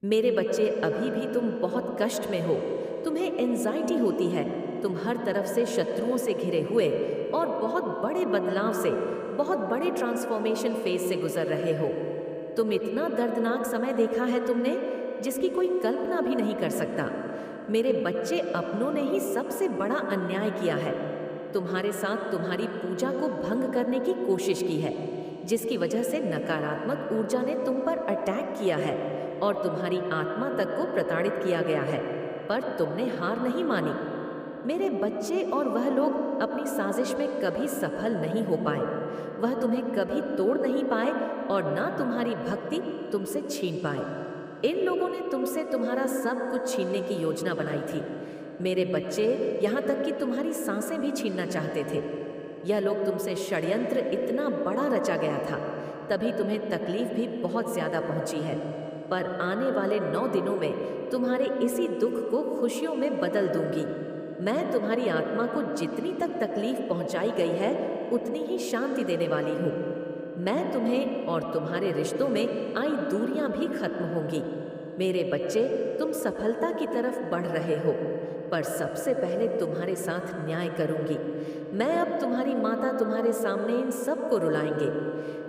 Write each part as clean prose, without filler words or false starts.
मेरे बच्चे, अभी भी तुम बहुत कष्ट में हो। तुम्हें एंजाइटी होती है। तुम हर तरफ से शत्रुओं से घिरे हुए और बहुत बड़े बदलाव से, बहुत बड़े ट्रांसफॉर्मेशन फेज से गुजर रहे हो। तुम इतना दर्दनाक समय देखा है तुमने, जिसकी कोई कल्पना भी नहीं कर सकता। मेरे बच्चे, अपनों ने ही सबसे बड़ा अन्याय किया है। तुम्हारे साथ तुम्हारी पूजा को भंग करने की कोशिश की है, जिसकी वजह से नकारात्मक ऊर्जा ने तुम पर अटैक किया है और तुम्हारी आत्मा तक को प्रताड़ित किया गया है। पर तुमने हार नहीं मानी। मेरे बच्चे और वह लोग अपनी साजिश में कभी सफल नहीं हो पाए। वह तुम्हें कभी तोड़ नहीं पाए और ना तुम्हारी भक्ति तुमसे छीन पाए। इन लोगों ने तुमसे तुम्हारा सब कुछ छीनने की योजना बनाई थी। मेरे बच्चे, यहाँ तक कि तुम्हारी सांसें भी छीनना चाहते थे। यह लोग तुमसे षड्यंत्र इतना बड़ा रचा गया था, तभी तुम्हें तकलीफ भी बहुत ज्यादा पहुंची है। पर आने वाले 9 दिनों में तुम्हारे इसी दुख को खुशियों में बदल दूंगी। मैं तुम्हारी आत्मा को जितनी तक तकलीफ पहुंचाई गई है, उतनी ही शांति देने वाली हूँ। मैं तुम्हें और तुम्हारे रिश्तों में आई दूरियां भी खत्म होंगी। मेरे बच्चे, तुम सफलता की तरफ बढ़ रहे हो, पर सबसे पहले तुम्हारे साथ न्याय करूंगी। मैं अब तुम्हारी माता तुम्हारे सामने इन सबको रुलाएंगे,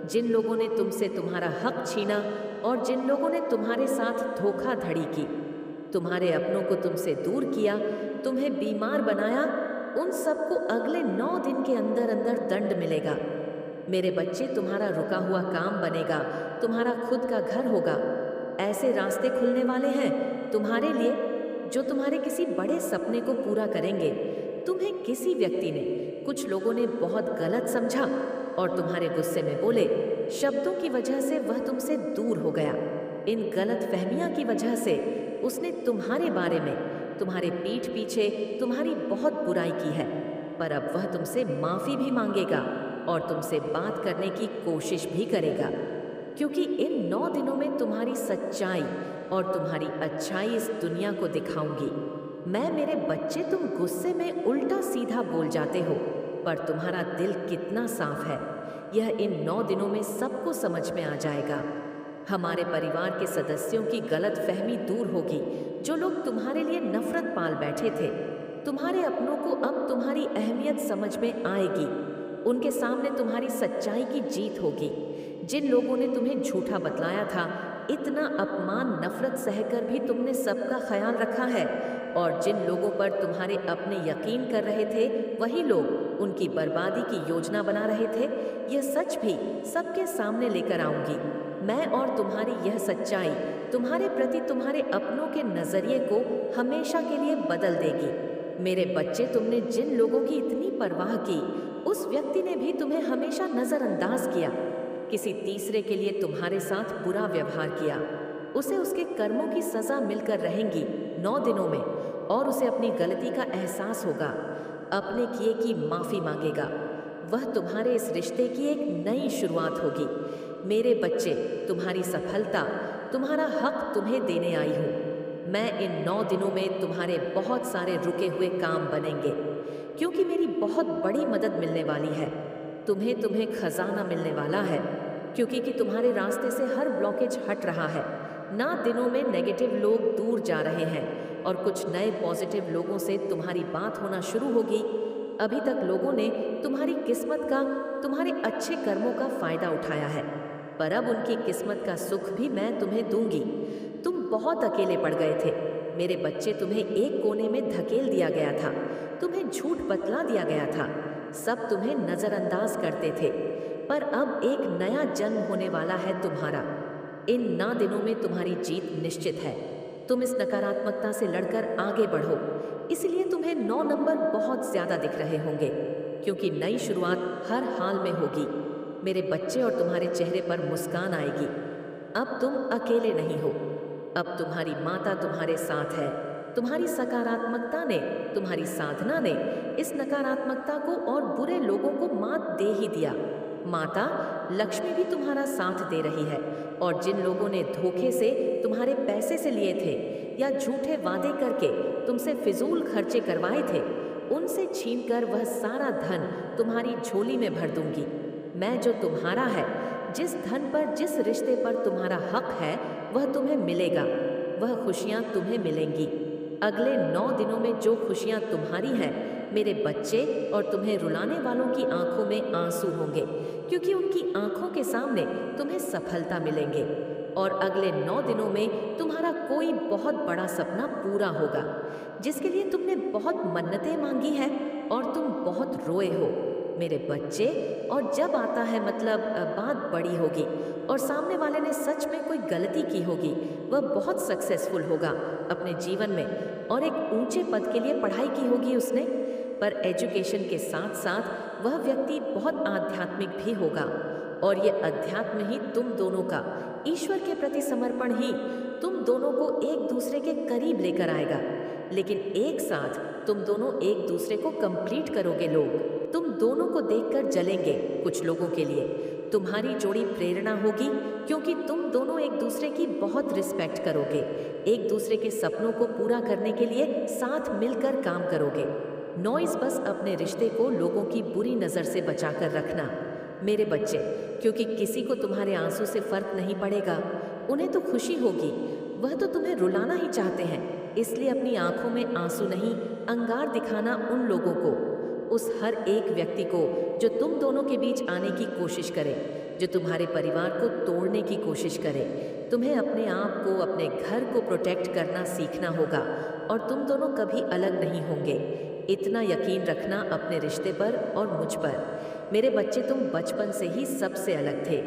जिन लोगों ने तुमसे तुम्हारा हक छीना और जिन लोगों ने तुम्हारे साथ धोखाधड़ी की, तुम्हारे अपनों को तुमसे दूर किया, तुम्हें बीमार बनाया। उन सबको अगले 9 दिन के अंदर अंदर दंड मिलेगा। मेरे बच्चे, तुम्हारा रुका हुआ काम बनेगा, तुम्हारा खुद का घर होगा। ऐसे रास्ते खुलने वाले हैं तुम्हारे लिए, जो तुम्हारे किसी बड़े सपने को पूरा करेंगे। तुम्हें किसी व्यक्ति ने, कुछ लोगों ने बहुत गलत समझा और तुम्हारे गुस्से में बोले शब्दों की वजह से वह तुमसे दूर हो गया। इन गलत फहमियां की वजह से उसने तुम्हारे बारे में, तुम्हारे पीठ पीछे तुम्हारी बहुत बुराई की है। पर अब वह तुमसे माफी भी मांगेगा और तुमसे बात करने की कोशिश भी करेगा, क्योंकि इन 9 दिनों में तुम्हारी सच्चाई और तुम्हारी अच्छाई इस दुनिया को दिखाऊंगी। मेरे बच्चे, तुम गुस्से में उल्टा सीधा बोल जाते हो, पर तुम्हारा दिल कितना साफ है, यह इन 9 दिनों में सबको समझ में आ जाएगा। हमारे परिवार के सदस्यों की गलत फहमी दूर होगी। जो लोग तुम्हारे लिए नफरत पाल बैठे थे, तुम्हारे अपनों को अब तुम्हारी अहमियत समझ में आएगी। उनके सामने तुम्हारी सच्चाई की जीत होगी। जिन लोगों ने तुम्हें झूठा बतलाया था, इतना अपमान नफरत सहकर भी तुमने सबका ख्याल रखा है, और जिन लोगों पर तुम्हारे अपने यकीन कर रहे थे, वही लोग उनकी बर्बादी की योजना बना रहे थे। यह सच भी सबके सामने लेकर आऊंगी। मैं और तुम्हारी यह सच्चाई तुम्हारे प्रति तुम्हारे अपनों के नजरिए को हमेशा के लिए बदल देगी। मेरे बच्चे, तुमने जिन लोगों की इतनी परवाह की, उस व्यक्ति ने भी तुम्हें हमेशा नजरअंदाज किया। किसी तीसरे के लिए तुम्हारे साथ बुरा व्यवहार किया। उसे उसके कर्मों की सजा मिलकर रहेंगी 9 दिनों में, और उसे अपनी गलती का एहसास होगा। अपने किए की माफी मांगेगा। वह तुम्हारे इस रिश्ते की एक नई शुरुआत होगी। मेरे बच्चे, तुम्हारी सफलता, तुम्हारा हक तुम्हें देने आई हूँ। मैं इन 9 दिनों में तुम्हारे बहुत सारे रुके हुए काम बनेंगे, क्योंकि मेरी बहुत बड़ी मदद मिलने वाली है। तुम्हें खजाना मिलने वाला है, क्योंकि तुम्हारे रास्ते से हर ब्लॉकेज हट रहा है। ना दिनों में नेगेटिव लोग दूर जा रहे हैं और कुछ नए पॉजिटिव लोगों से तुम्हारी बात होना शुरू होगी। अभी तक लोगों ने तुम्हारी किस्मत का, तुम्हारे अच्छे कर्मों का फायदा उठाया है, पर अब उनकी किस्मत का सुख भी मैं तुम्हें दूंगी। तुम बहुत अकेले पड़ गए थे मेरे बच्चे। तुम्हें एक कोने में धकेल दिया गया था, तुम्हें झूठ बतला दिया गया था, सब तुम्हें नजरअंदाज करते थे। पर अब एक नया जन्म होने वाला है तुम्हारा। इन 9 दिनों में तुम्हारी जीत निश्चित है। तुम इस नकारात्मकता से लड़कर आगे बढ़ो, इसलिए तुम्हें 9 नंबर बहुत ज्यादा दिख रहे होंगे, क्योंकि नई शुरुआत हर हाल में होगी मेरे बच्चे, और तुम्हारे चेहरे पर मुस्कान आएगी। अब तुम अकेले नहीं हो। अब तुम्हारी माता तुम्हारे साथ है। तुम्हारी सकारात्मकता ने, तुम्हारी साधना ने इस नकारात्मकता को और बुरे लोगों को मात दे ही दिया। माता लक्ष्मी भी तुम्हारा साथ दे रही है, और जिन लोगों ने धोखे से तुम्हारे पैसे से लिए थे या झूठे वादे करके तुमसे फिजूल खर्चे करवाए थे, उनसे छीनकर वह सारा धन तुम्हारी झोली में भर दूंगी। मैं जो तुम्हारा है, जिस धन पर, जिस रिश्ते पर तुम्हारा हक है, वह तुम्हें मिलेगा। वह खुशियाँ तुम्हें मिलेंगी। अगले 9 दिनों में जो खुशियाँ तुम्हारी हैं, मेरे बच्चे और तुम्हें रुलाने वालों की आंखों में आंसू होंगे, क्योंकि उनकी आंखों के सामने तुम्हें सफलता मिलेंगे। और अगले 9 दिनों में तुम्हारा कोई बहुत बड़ा सपना पूरा होगा, जिसके लिए तुमने बहुत मन्नतें मांगी हैं और तुम बहुत रोए हो, मेरे बच्चे। और जब आता है मतलब बात बड़ी होगी और सामने वाले ने सच में कोई गलती की होगी, वह बहुत सक्सेसफुल होगा अपने जीवन में और एक ऊंचे पद के लिए पढ़ाई की होगी उसने, पर एजुकेशन के साथ साथ वह व्यक्ति बहुत आध्यात्मिक भी होगा। और ये अध्यात्म ही तुम दोनों का ईश्वर के प्रति समर्पण ही तुम दोनों को एक दूसरे के करीब लेकर आएगा। लेकिन एक साथ तुम दोनों एक दूसरे को कंप्लीट करोगे। लोग तुम दोनों को देखकर जलेंगे। कुछ लोगों के लिए तुम्हारी जोड़ी प्रेरणा होगी, क्योंकि तुम दोनों एक दूसरे की बहुत रिस्पेक्ट करोगे, एक दूसरे के सपनों को पूरा करने के लिए साथ मिलकर काम करोगे। नॉइस बस अपने रिश्ते को लोगों की बुरी नज़र से बचाकर रखना, मेरे बच्चे, क्योंकि किसी को तुम्हारे आंसू से फर्क नहीं पड़ेगा। उन्हें तो खुशी होगी, वह तो तुम्हें रुलाना ही चाहते हैं। इसलिए अपनी आंखों में आंसू नहीं, अंगार दिखाना उन लोगों को, उस हर एक व्यक्ति को जो तुम दोनों के बीच आने की कोशिश करे, जो तुम्हारे परिवार को तोड़ने की कोशिश करे। तुम्हें अपने आप को, अपने घर को प्रोटेक्ट करना सीखना होगा और तुम दोनों कभी अलग नहीं होंगे। इतना यकीन रखना अपने रिश्ते पर और मुझ पर। मेरे बच्चे, तुम बचपन से ही सबसे अलग थे।